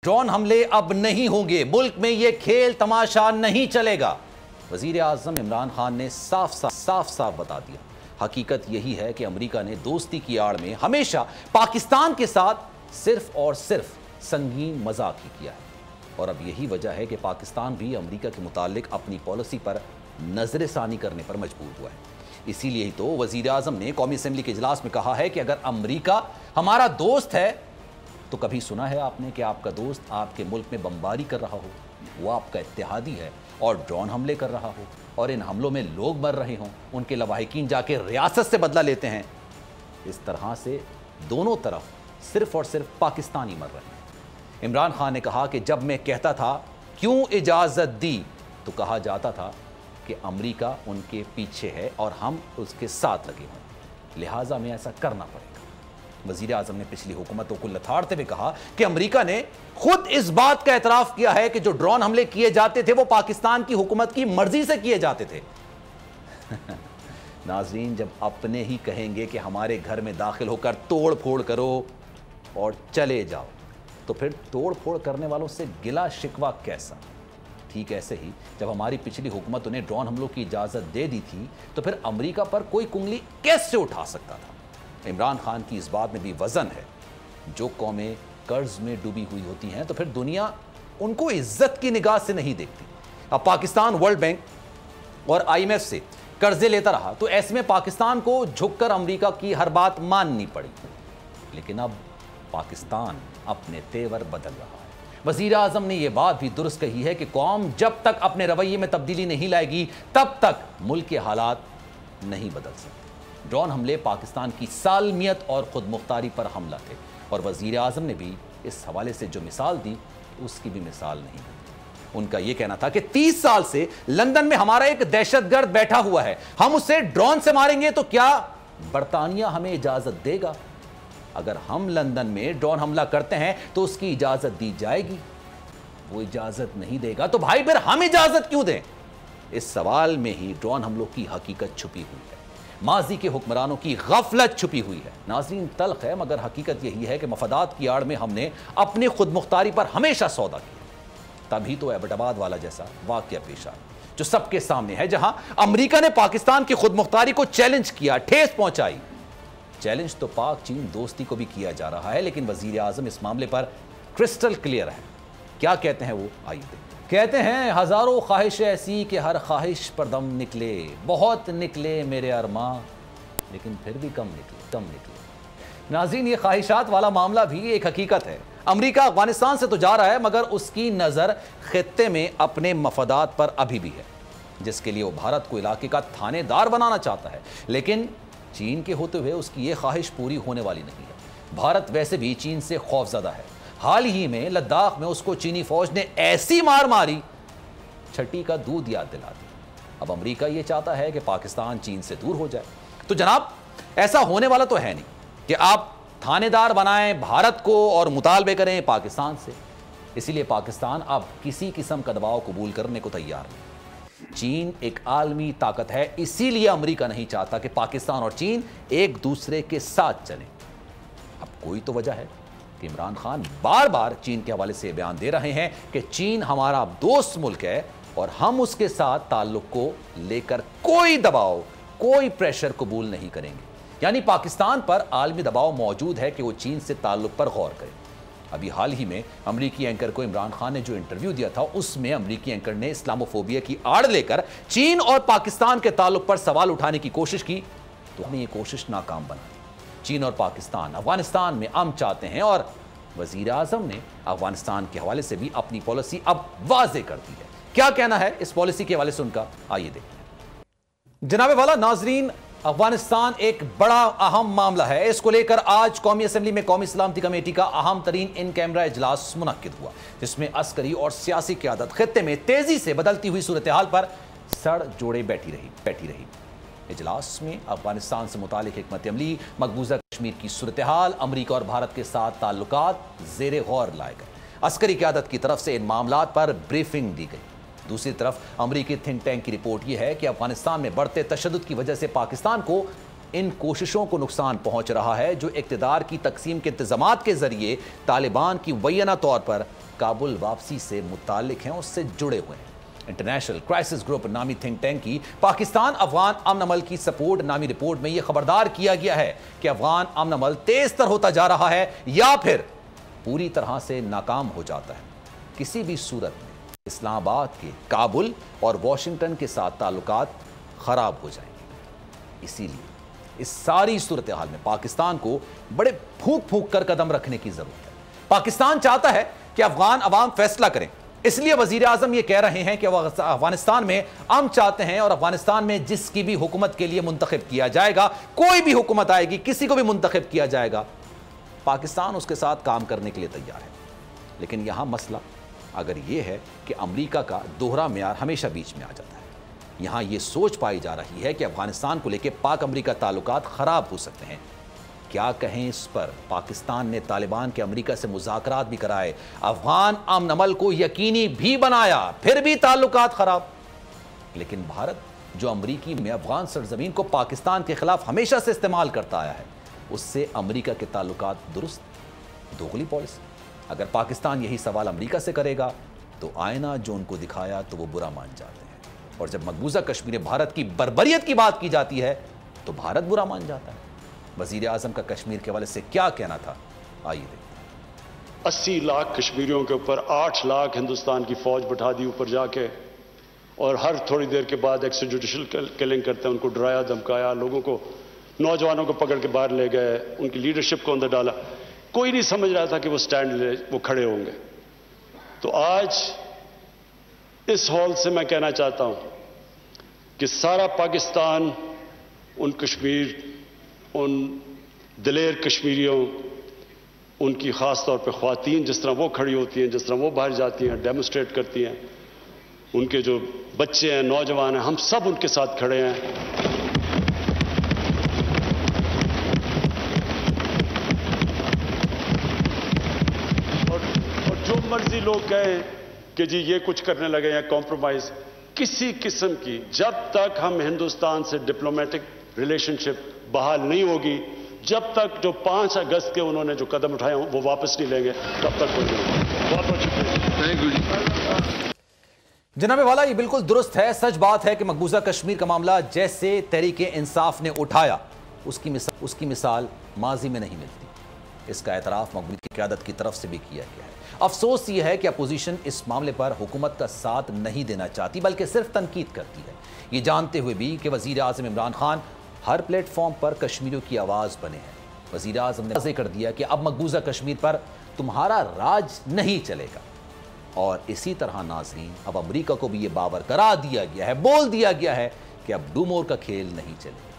Drone हमले अब नहीं होंगे, मुल्क में ये खेल तमाशा नहीं चलेगा। वजीर आज़म इमरान खान ने साफ साफ बता दिया। हकीकत यही है कि अमेरिका ने दोस्ती की आड़ में हमेशा पाकिस्तान के साथ सिर्फ और सिर्फ संगीन मजाक ही किया है, और अब यही वजह है कि पाकिस्तान भी अमेरिका के मुतालिक अपनी पॉलिसी पर नजरसानी करने पर मजबूर हुआ है। इसीलिए ही तो वजीर आज़म ने कौमी असेंबली के इजलास में कहा है कि अगर अमेरिका हमारा दोस्त है तो कभी सुना है आपने कि आपका दोस्त आपके मुल्क में बमबारी कर रहा हो, वो आपका इत्तेहादी है और ड्रोन हमले कर रहा हो और इन हमलों में लोग मर रहे हों, उनके लवाहिकीन जाके रियासत से बदला लेते हैं। इस तरह से दोनों तरफ सिर्फ और सिर्फ पाकिस्तानी मर रहे हैं। इमरान खान ने कहा कि जब मैं कहता था क्यों इजाज़त दी, तो कहा जाता था कि अमेरिका उनके पीछे है और हम उसके साथ लगे हों, लिहाजा में ऐसा करना पड़ेगा। वजीर आज़म ने पिछली हुकूमतों को लताड़ते हुए कहा कि अमेरिका ने खुद इस बात का एतराफ़ किया है कि जो ड्रोन हमले किए जाते थे वो पाकिस्तान की हुकूमत की मर्जी से किए जाते थे। नाज़रीन, जब अपने ही कहेंगे कि हमारे घर में दाखिल होकर तोड़ फोड़ करो और चले जाओ, तो फिर तोड़ फोड़ करने वालों से गिला शिकवा कैसा? ठीक ऐसे ही जब हमारी पिछली हुकूमतों ने ड्रोन हमलों की इजाज़त दे दी थी, तो फिर अमेरिका पर कोई कुंगली कैसे उठा सकता था? इमरान खान की इस बात में भी वजन है। जो कौमें कर्ज में डूबी हुई होती हैं तो फिर दुनिया उनको इज्जत की निगाह से नहीं देखती। अब पाकिस्तान वर्ल्ड बैंक और IMF से कर्जे लेता रहा तो ऐसे में पाकिस्तान को झुककर अमेरिका की हर बात माननी पड़ी। लेकिन अब पाकिस्तान अपने तेवर बदल रहा है। वजीर आज़म ने यह बात भी दुरुस्त कही है कि कौम जब तक अपने रवैये में तब्दीली नहीं लाएगी तब तक मुल्क के हालात नहीं बदल सकते। ड्रोन हमले पाकिस्तान की सालमियत और खुद मुख्तारी पर हमला थे, और वजीर आज़म ने भी इस हवाले से जो मिसाल दी उसकी भी मिसाल नहीं दी। उनका यह कहना था कि 30 साल से लंदन में हमारा एक दहशतगर्द बैठा हुआ है, हम उसे ड्रोन से मारेंगे तो क्या बरतानिया हमें इजाजत देगा? अगर हम लंदन में ड्रोन हमला करते हैं तो उसकी इजाजत दी जाएगी, वो इजाजत नहीं देगा तो भाई फिर हम इजाजत क्यों दें? इस सवाल में ही ड्रोन हमलों की हकीकत छुपी हुई है, माजी के हुक्मरानों की गफलत छुपी हुई है। नाज़रीन, तल्ख है मगर हकीकत यही है कि मफादात की आड़ में हमने अपनी खुद मुख्तारी पर हमेशा सौदा किया। तभी तो एबटाबाद वाला जैसा वाकया पेश आया जो सबके सामने है, जहां अमेरिका ने पाकिस्तान की खुद मुख्तारी को चैलेंज किया, ठेस पहुंचाई। चैलेंज तो पाक चीन दोस्ती को भी किया जा रहा है, लेकिन वजीर आज़म इस मामले पर क्रिस्टल क्लियर है। क्या कहते हैं वो, आइए देखते हैं। कहते हैं हजारों ख्वाहिश ऐसी कि हर ख्वाहिश पर दम निकले, बहुत निकले मेरे अरमां लेकिन फिर भी कम निकले। नाज़रीन, ये ख्वाहिशात वाला मामला भी एक हकीकत है। अमेरिका अफगानिस्तान से तो जा रहा है मगर उसकी नज़र खित्ते में अपने मफादात पर अभी भी है, जिसके लिए वो भारत को इलाके का थानेदार बनाना चाहता है। लेकिन चीन के होते हुए उसकी ये ख्वाहिश पूरी होने वाली नहीं है। भारत वैसे भी चीन से खौफजदा है। हाल ही में लद्दाख में उसको चीनी फौज ने ऐसी मार मारी, छठी का दूध याद दिला दिया। अब अमेरिका ये चाहता है कि पाकिस्तान चीन से दूर हो जाए। तो जनाब, ऐसा होने वाला तो है नहीं कि आप थानेदार बनाएं भारत को और मुतालबे करें पाकिस्तान से। इसीलिए पाकिस्तान अब किसी किस्म का दबाव कबूल करने को तैयार नहीं। चीन एक आलमी ताकत है, इसीलिए अमेरिका नहीं चाहता कि पाकिस्तान और चीन एक दूसरे के साथ चलें। अब कोई तो वजह है कि इमरान खान बार बार चीन के हवाले से बयान दे रहे हैं कि चीन हमारा दोस्त मुल्क है और हम उसके साथ ताल्लुक को लेकर कोई दबाव, कोई प्रेशर कबूल नहीं करेंगे। यानी पाकिस्तान पर आलमी दबाव मौजूद है कि वो चीन से ताल्लुक पर गौर करे। अभी हाल ही में अमरीकी एंकर को इमरान खान ने जो इंटरव्यू दिया था, उसमें अमरीकी एंकर ने इस्लामोफोबिया की आड़ लेकर चीन और पाकिस्तान के ताल्लुक पर सवाल उठाने की कोशिश की, तो हमें ये कोशिश नाकाम बना। चीन और पाकिस्तान अफगानिस्तान में अमन चाहते हैं और वजीर आज़म ने अफगानिस्तान के हवाले से भी अपनी पॉलिसी अब वाज़े कर दी है। क्या कहना है इस पॉलिसी के हवाले से उनका, आइए देखते हैं। जनाबे वाला नाजरीन, अफगानिस्तान एक बड़ा अहम मामला है। इसको लेकर आज कौमी असेंबली में कौमी सलामती कमेटी का अहम तरीन इन कैमरा इजलास मुनक्किद हुआ, जिसमें अस्करी और सियासी क़यादत खित्ते में तेजी से बदलती हुई सूरत हाल पर सड़ जोड़े बैठी रही। इजलास में अफगानिस्तान से मुतालिक हिकमत अमली, मकबूजा कश्मीर की सूरत हाल, अमरीका और भारत के साथ ताल्लुकात ज़ेरे गौर लाए गए। अस्करी क़यादत की तरफ से इन मामलात पर ब्रीफिंग दी गई। दूसरी तरफ अमरीकी थिंक टैंक की रिपोर्ट यह है कि अफगानिस्तान में बढ़ते तशद्दुद की वजह से पाकिस्तान को ان کوششوں کو نقصان پہنچ رہا ہے جو اقتدار کی تقسیم کے انتظامات کے ذریعے طالبان کی مبینہ طور پر کابل واپسی سے متعلق ہیں، اس سے جڑے ہوئے ہیں۔ انٹرنیشنل کرائسس گروپ نامی تھنک ٹینک کی پاکستان افغان امن عمل کی سپورٹ نامی رپورٹ میں یہ خبردار کیا گیا ہے کہ افغان امن عمل تیز تر ہوتا جا رہا ہے یا پھر پوری طرح سے ناکام ہو جاتا ہے۔ کسی بھی صورت میں اسلام آباد کے کابل اور واشنگٹن کے ساتھ تعلقات خراب ہو جائیں گے۔ اسی لیے اس ساری صورتحال میں پاکستان کو بڑے پھونک پھونک کر قدم رکھنے کی ضرورت ہے۔ پاکستان چاہتا ہے کہ افغان عوام فیصلہ کریں، اس لیے وزیر اعظم یہ کہہ رہے ہیں کہ وہ افغانستان میں امن چاہتے ہیں اور افغانستان میں جس کی بھی حکومت کے لیے منتخب کیا جائے گا، کوئی بھی حکومت آئے گی، کسی کو بھی منتخب کیا جائے گا، پاکستان اس کے ساتھ کام کرنے کے لیے تیار ہے۔ لیکن یہاں مسئلہ اگر یہ ہے کہ امریکہ کا دوہرا معیار ہمیشہ بیچ میں آ جاتا ہے۔ یہاں یہ سوچ پائی جا رہی ہے کہ افغانستان کو لے کے پاک امریکہ تعلقات خراب ہو سکتے ہیں۔ کیا کہیں اس پر، پاکستان نے طالبان کے امریکہ سے مذاکرات بھی کرائے، افغان امن عمل کو یقینی بھی بنایا، پھر بھی تعلقات خراب۔ لیکن بھارت جو امریکی میں افغان سرزمین کو پاکستان کے خلاف ہمیشہ سے استعمال کرتا آیا ہے، اس سے امریکہ کے تعلقات درست؟ دوغلی پالیسی۔ اگر پاکستان یہی سوال امریکہ سے کرے گا تو آئینہ جو ان کو دکھایا تو وہ برا مان جاتے ہیں، اور جب مقبوضہ کشمیر بھارت کی بربریت کی بات کی جاتی ہے تو بھارت برا مان جاتا ہے۔ وزیر اعظم کا کشمیر کے حوالے سے کیا کہنا تھا، آئیے دیکھتے ہیں۔ 80 لاکھ کشمیریوں کے اوپر 8 لاکھ ہندوستان کی فوج بٹھا دی اوپر جا کے، اور ہر تھوڑی دیر کے بعد ایکسٹرا جوڈیشل کلنگ کرتے ہیں، ان کو ڈرایا دھمکایا، لوگوں کو، نوجوانوں کو پکڑ کے باہر لے گئے، ان کی لیڈرشپ کو اندر ڈالا۔ کوئی نہیں سمجھ رہا تھا کہ وہ سٹینڈ لے، وہ کھڑے ہوں گے۔ تو آج اس ہال سے میں کہنا چاہتا ہوں کہ سارا پاکستان ان کشمیر، ان دلیر کشمیریوں، ان کی خاص طور پہ خواتین جس طرح وہ کھڑی ہوتی ہیں، جس طرح وہ باہر جاتی ہیں، ڈیمونسٹریٹ کرتی ہیں، ان کے جو بچے ہیں، نوجوان ہیں، ہم سب ان کے ساتھ کھڑے ہیں۔ اور جو مرضی لوگ کہیں کہ جی یہ کچھ کرنے لگے ہیں کمپرومائز، کسی قسم کی، جب تک ہم ہندوستان سے ڈپلومیٹک ریلیشن شپ بحال نہیں ہوگی، جب تک جو 5 اگست کے انہوں نے جو قدم اٹھائے ہوں وہ واپس نہیں لیں گے، تب تک کوئی نہیں۔ بہت بہت شکریہ جناب والا، یہ بالکل درست ہے۔ سچ بات ہے کہ مقبوضہ کشمیر کا معاملہ جیسے تحریک انصاف نے اٹھایا، اس کی مثال ماضی میں نہیں ملتی۔ اس کا اعتراف مقبول کی قیادت کی طرف سے بھی کیا گیا ہے۔ افسوس یہ ہے کہ اپوزیشن اس معاملے پر حکومت کا ساتھ نہیں دینا چاہتی، بلکہ صرف تنقید کرتی ہے، یہ جانتے ہوئے بھی کہ وزیر اعظم عمران خان ہر پلیٹ فارم پر کشمیریوں کی آواز بنے ہیں۔ وزیر اعظم نے واضح کر دیا کہ اب مقبوضہ کشمیر پر تمہارا راج نہیں چلے گا، اور اسی طرح ناظرین اب امریکہ کو بھی یہ باور کرا دیا گیا ہے، بول دیا گیا ہے کہ اب ڈو مور کا کھیل نہیں چلے گا۔